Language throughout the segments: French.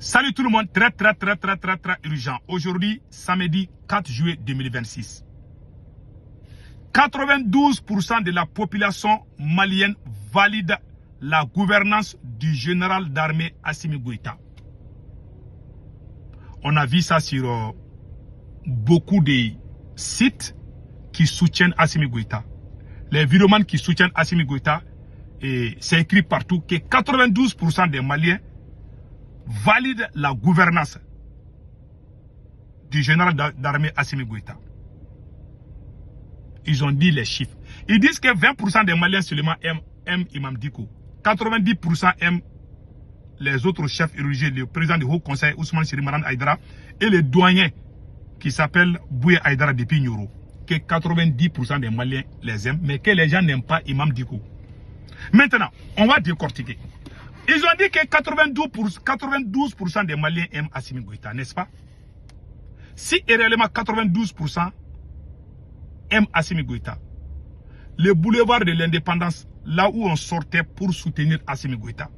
Salut tout le monde, très urgent. Aujourd'hui, samedi 4 juillet 2026. 92% de la population malienne valide la gouvernance du général d'armée Assimi Goïta. On a vu ça sur beaucoup de sites qui soutiennent Assimi Goïta. Les vidéomans qui soutiennent Assimi Goïta, et c'est écrit partout que 92% des Maliens valident la gouvernance du général d'armée Assimi Goïta. Ils ont dit les chiffres. Ils disent que 20% des Maliens seulement aiment Imam Dicko. 90% aiment les autres chefs religieux, le président du Haut Conseil Ousmane Siri Maran Aïdara et le doyen qui s'appelle Bouye Aïdara depuis Nyoro. Que 90% des Maliens les aiment, mais que les gens n'aiment pas Imam Dicko. Maintenant, on va décortiquer. Ils ont dit que 92% des Maliens aiment Assimi Goïta, n'est-ce pas? Si réellement 92% aiment Assimi Goïta, le boulevard de l'indépendance, là où on sortait pour soutenir Assimi Goïta,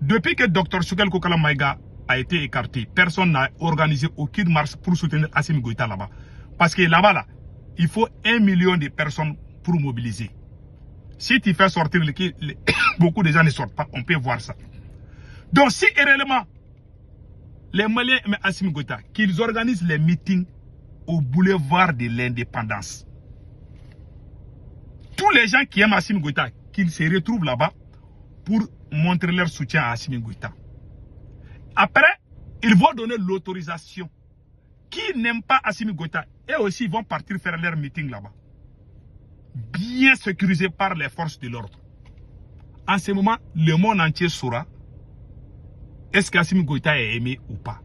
depuis que Dr Soukel Kokala Maïga a été écarté, personne n'a organisé aucune marche pour soutenir Assimi Goïta là-bas. Parce que là-bas, il faut 1 million de personnes pour mobiliser. Si tu fais sortir beaucoup de gens ne sortent pas, on peut voir ça. Donc si réellement les Maliens aiment Assimi Goïta, qu'ils organisent les meetings au boulevard de l'indépendance. Tous les gens qui aiment Assimi Goïta, qu'ils se retrouvent là-bas pour montrer leur soutien à Assimi Goïta. Après, ils vont donner l'autorisation. Qui n'aiment pas Assimi Goïta, eux aussi vont partir faire leur meeting là-bas. Bien sécurisés par les forces de l'ordre. En ce moment, le monde entier saura est-ce qu'Assimi Goïta est aimé ou pas.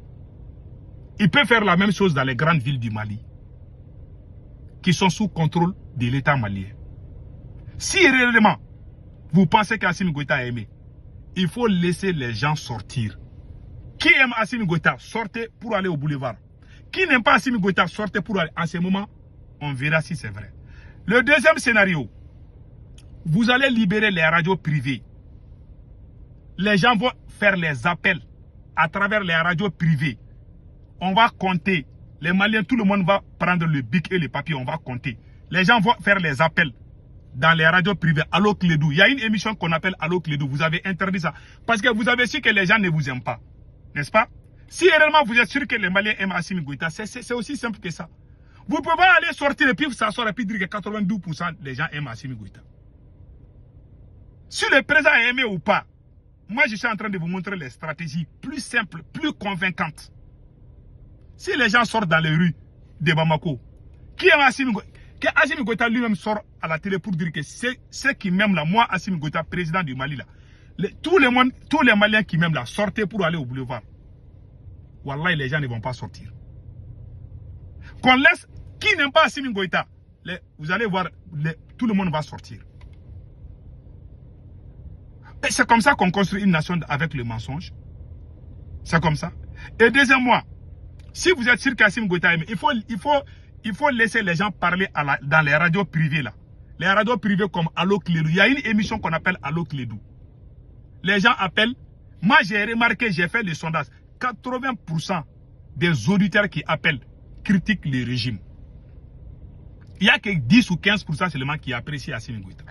Il peut faire la même chose dans les grandes villes du Mali, qui sont sous contrôle de l'État malien. Si réellement vous pensez qu'Assimi Goïta est aimé, il faut laisser les gens sortir. Qui aime Assimi Goïta, sortez pour aller au boulevard. Qui n'aime pas Assimi Goïta, sortez pour aller. En ce moment, on verra si c'est vrai. Le deuxième scénario, vous allez libérer les radios privées. Les gens vont faire les appels à travers les radios privées. On va compter. Les Maliens, tout le monde va prendre le bic et le papier, on va compter. Les gens vont faire les appels dans les radios privées. Allo Clédou. Il y a une émission qu'on appelle Allo Clédou. Vous avez interdit ça. Parce que vous avez su que les gens ne vous aiment pas. N'est-ce pas? Si réellement vous êtes sûr que les Maliens aiment Assimi Goïta, c'est aussi simple que ça. Vous pouvez aller sortir et puis s'asseoir et puis dire que 92% des gens aiment Assimi Goïta. Si le président est aimé ou pas, moi je suis en train de vous montrer les stratégies plus simples, plus convaincantes. Si les gens sortent dans les rues de Bamako, qui aime Assimi Goïta, que Assimi Goïta lui-même sort à la télé pour dire que c'est ceux qui m'aiment là, moi Assimi Goïta, président du Mali là, tous les Maliens qui m'aiment là, sortez pour aller au boulevard. Wallah, les gens ne vont pas sortir. Qu'on laisse, qui n'aime pas Assimi Goïta, vous allez voir, tout le monde va sortir. C'est comme ça qu'on construit une nation avec le mensonge. C'est comme ça. Et deuxièmement, si vous êtes sûr qu'Assimi Goïta aime, il faut laisser les gens parler dans les radios privées là. Les radios privées comme Allo Clédou. Il y a une émission qu'on appelle Allo Clédou. Les gens appellent. Moi j'ai remarqué, j'ai fait des sondages. 80% des auditeurs qui appellent critiquent le régime. Il n'y a que 10 ou 15% seulement qui apprécient Assimi Goïta.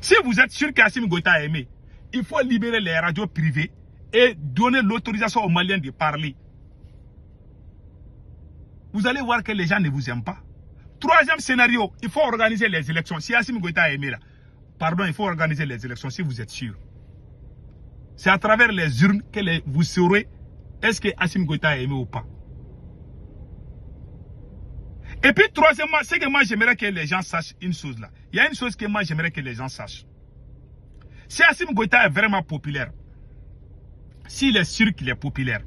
Si vous êtes sûr qu'Assimi Goïta a aimé, il faut libérer les radios privées et donner l'autorisation aux Maliens de parler. Vous allez voir que les gens ne vous aiment pas. Troisième scénario, il faut organiser les élections. Si Assimi Goïta a aimé là, pardon, il faut organiser les élections si vous êtes sûr. C'est à travers les urnes que vous saurez est-ce que Assimi Goïta a aimé ou pas. Et puis troisièmement, c'est que moi j'aimerais que les gens sachent une chose là. Il y a une chose que moi j'aimerais que les gens sachent. Si Assimi Goïta est vraiment populaire, s'il est sûr qu'il est populaire,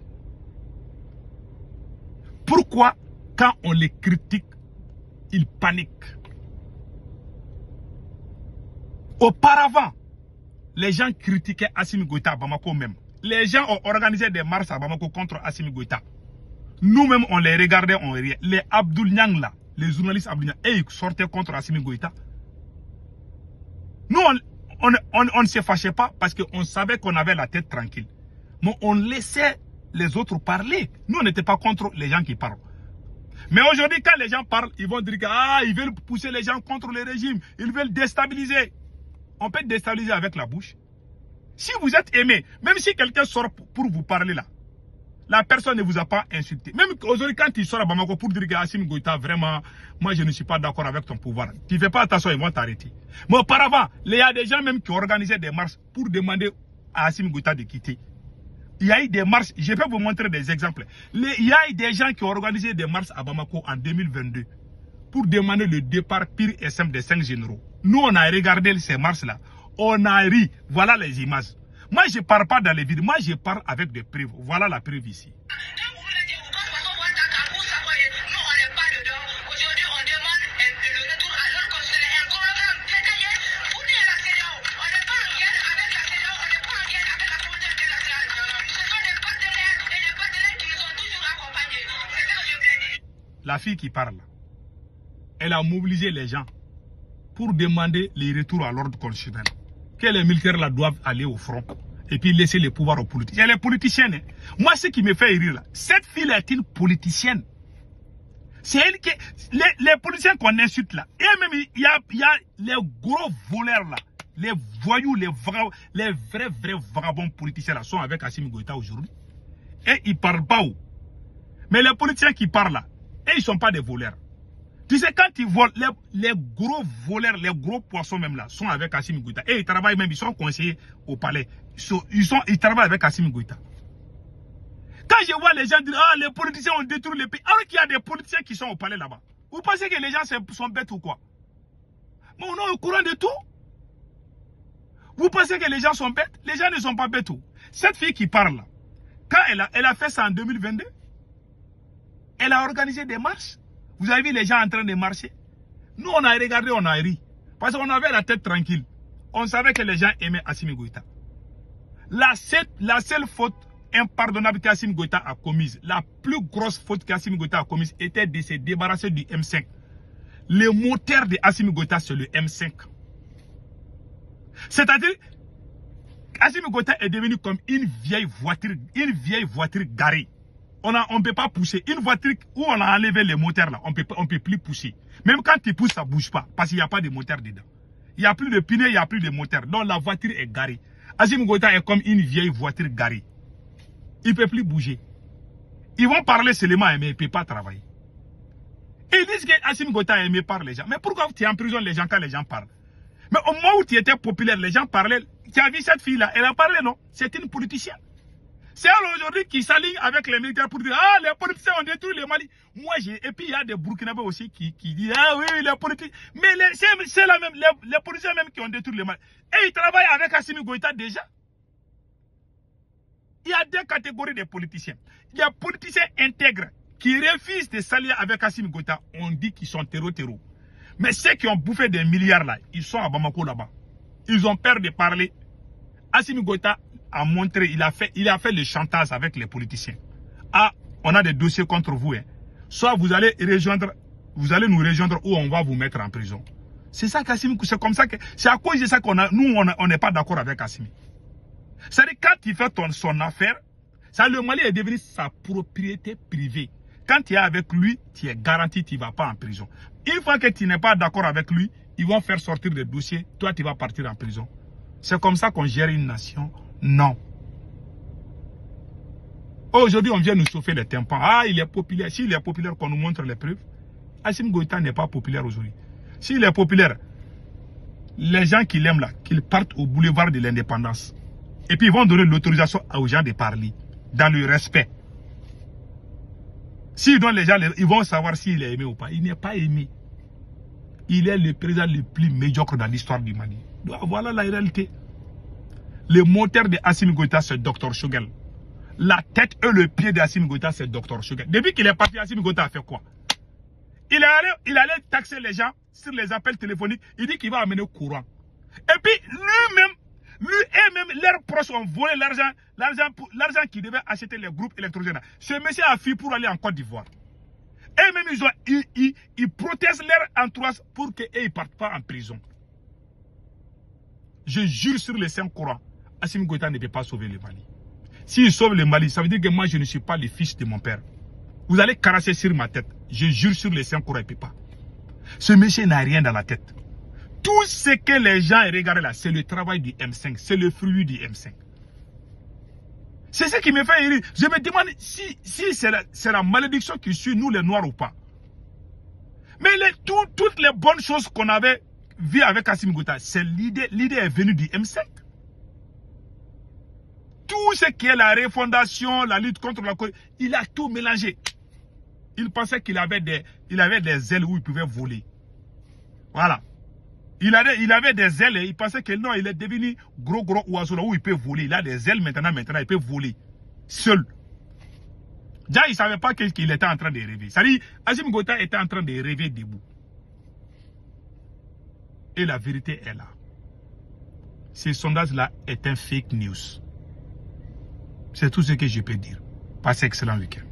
pourquoi quand on les critique, il panique? Auparavant, les gens critiquaient Assimi Goïta à Bamako même. Les gens ont organisé des marches à Bamako contre Assimi Goïta. Nous-mêmes, on les regardait, on riait. Les Abdoul Niang là, les journalistes Abdoul Niang, ils sortaient contre Assimi Goïta. Nous, on ne se fâchait pas parce qu'on savait qu'on avait la tête tranquille. Mais on laissait les autres parlaient. Nous, on n'était pas contre les gens qui parlent. Mais aujourd'hui, quand les gens parlent, ils vont dire qu'ils veulent pousser les gens contre le régime. Ils veulent déstabiliser. On peut déstabiliser avec la bouche. Si vous êtes aimé, même si quelqu'un sort pour vous parler là, la personne ne vous a pas insulté. Même aujourd'hui, quand il sort à Bamako pour dire qu'Assimi Goïta, vraiment, moi je ne suis pas d'accord avec ton pouvoir. Tu ne fais pas attention, ils vont t'arrêter. Mais auparavant, il y a des gens même qui organisaient des marches pour demander à Assimi Goïta de quitter. Il y a eu des marches, je peux vous montrer des exemples. Il y a eu des gens qui ont organisé des marches à Bamako en 2022 pour demander le départ pire SM des 5 généraux. Nous, on a regardé ces marches-là. On a ri. Voilà les images. Moi, je ne parle pas dans les vidéos. Moi, je parle avec des preuves. Voilà la preuve ici. La fille qui parle, elle a mobilisé les gens pour demander les retours à l'ordre constitutionnel. Que les militaires là doivent aller au front et puis laisser le pouvoir aux politiciens. Elle est politicienne. Hein. Moi, ce qui me fait rire là, cette fille est une politicienne. C'est elle qui... Les politiciens qu'on insulte là, et même il y a les gros voleurs là, les voyous, les vrais vagabonds politiciens là sont avec Assimi Goïta aujourd'hui. Et ils ne parlent pas où. Mais les politiciens qui parlent là, et ils ne sont pas des voleurs. Tu sais, quand ils volent, les gros voleurs, les gros poissons même là, sont avec Assimi Goïta. Et ils travaillent même, ils sont conseillers au palais. Ils travaillent avec Assimi Goïta. Quand je vois les gens dire, ah, les politiciens ont détruit le pays, alors qu'il y a des politiciens qui sont au palais là-bas. Vous pensez que les gens sont bêtes ou quoi? Mais on est au courant de tout. Vous pensez que les gens sont bêtes? Les gens ne sont pas bêtes. Cette fille qui parle là, quand elle a fait ça en 2022, elle a organisé des marches. Vous avez vu les gens en train de marcher? Nous, on a regardé, on a ri. Parce qu'on avait la tête tranquille. On savait que les gens aimaient Assimi Goïta. La seule faute impardonnable qu'Assimi Goïta a commise, la plus grosse faute qu'Assimi Goïta a commise, était de se débarrasser du M5. Le moteur de Assimi Goïta, c'est le M5. C'est-à-dire, Assimi Goïta est devenu comme une vieille voiture garée. On ne peut pas pousser. Une voiture où on a enlevé les moteurs là, on peut plus pousser. Même quand tu pousses, ça ne bouge pas. Parce qu'il n'y a pas de moteur dedans. Il n'y a plus de pneus, il n'y a plus de moteur. Donc la voiture est garée. Assimi Goïta est comme une vieille voiture garée. Il ne peut plus bouger. Ils vont parler seulement, mais il ne peut pas travailler. Et ils disent qu'Assimi Goïta est aimé par les gens. Mais pourquoi tu es en prison les gens quand les gens parlent? Mais au moment où tu étais populaire, les gens parlaient. Tu as vu cette fille-là, elle a parlé, non? C'est une politicienne. C'est elle aujourd'hui qui s'aligne avec les militaires pour dire, ah, les politiciens ont détruit le Mali. Moi, et puis il y a des Burkinabés aussi qui disent, ah oui, les politiciens. Mais c'est la même, les politiciens même qui ont détruit le Mali. Et ils travaillent avec Assimi Goïta déjà. Il y a deux catégories de politiciens. Il y a politiciens intègres qui refusent de s'allier avec Assimi Goïta. On dit qu'ils sont terreau. Mais ceux qui ont bouffé des milliards là, ils sont à Bamako là-bas. Ils ont peur de parler. Assimi Goïta a montré, il a fait le chantage avec les politiciens. Ah, on a des dossiers contre vous. Hein. Soit vous allez nous rejoindre ou on va vous mettre en prison. C'est ça qu'Assimi, c'est comme ça que, c'est à cause de ça nous, on n'est pas d'accord avec Assimi. C'est-à-dire, quand il fait son affaire, ça, le Mali est devenu sa propriété privée. Quand tu es avec lui, tu es garanti, tu ne vas pas en prison. Une fois que tu n'es pas d'accord avec lui, ils vont faire sortir des dossiers, toi tu vas partir en prison. C'est comme ça qu'on gère une nation. Non. Aujourd'hui, on vient nous chauffer les tympans. Ah, il est populaire. S'il est populaire, qu'on nous montre les preuves. Assimi Goïta n'est pas populaire aujourd'hui. S'il est populaire, les gens qui l'aiment là, qu'ils partent au boulevard de l'indépendance. Et puis ils vont donner l'autorisation aux gens de parler. Dans le respect. S'ils donnent les gens, ils vont savoir s'il est aimé ou pas. Il n'est pas aimé. Il est le président le plus médiocre dans l'histoire du Mali. Donc, voilà la réalité. Le moteur de Assimi Goïta, c'est Dr Choguel. La tête et le pied de Assimi Goïta, c'est Dr Choguel. Depuis qu'il est parti, Assimi Goïta a fait quoi? Il allait taxer les gens sur les appels téléphoniques. Il dit qu'il va amener au courant. Et puis, lui-même, leurs proches ont volé l'argent qu'ils devaient acheter les groupes électrogènes. Ce monsieur a fui pour aller en Côte d'Ivoire. Et même, ils protestent leur entourage pour qu'ils ne partent pas en prison. Je jure sur les 5 courants, Assimi Goïta ne peut pas sauver le Mali. S'il sauve le Mali, ça veut dire que moi, je ne suis pas le fils de mon père. Vous allez caresser sur ma tête. Je jure sur les Saint-Courant et pas. Ce monsieur n'a rien dans la tête. Tout ce que les gens regardent là, c'est le travail du M5. C'est le fruit du M5. C'est ce qui me fait rire. Je me demande si c'est la malédiction qui suit nous les Noirs ou pas. Mais toutes les bonnes choses qu'on avait vues avec Assimi Goïta, c'est l'idée est venue du M5. Tout ce qui est la refondation, la lutte contre la corruption, il a tout mélangé. Il pensait qu'il avait des ailes où il pouvait voler. Voilà. Il avait des ailes et il pensait que non, il est devenu gros oiseau là où il peut voler. Il a des ailes maintenant, il peut voler. Seul. Déjà, il ne savait pas qu'il était en train de rêver. C'est-à-dire, Assimi Goïta était en train de rêver debout. Et la vérité est là. Ce sondage-là est un fake news. C'est tout ce que je peux dire. Passez un excellent week-end.